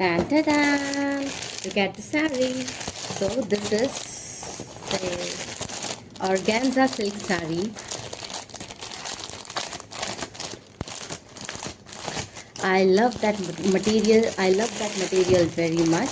And ta-da! Look at the saree. So this is the organza silk saree. I love that material. I love that material very much.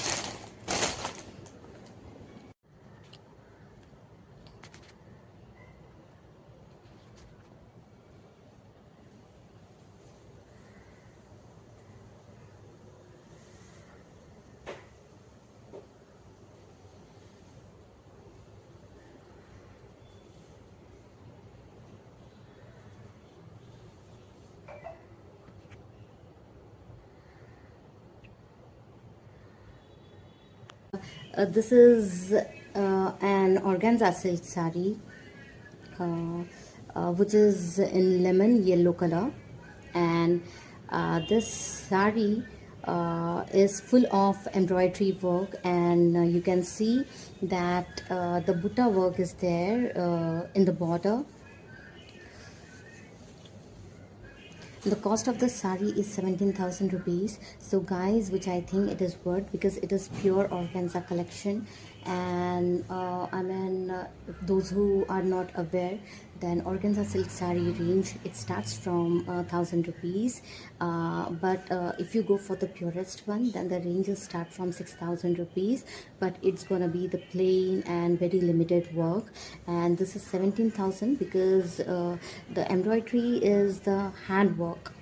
This is an organza silk saree, uh, which is in lemon yellow color, and this saree is full of embroidery work, and you can see that the butta work is there in the border. The cost of the sari is 17,000 rupees. So guys, which I think it is worth because it is pure organza collection. And those who are not aware, then organza silk sari range, it starts from 1,000 rupees. But if you go for the purest one, then the ranges start from 6,000 rupees. But it's gonna be the plain and very limited work. And this is 17,000 because the embroidery is the handwork.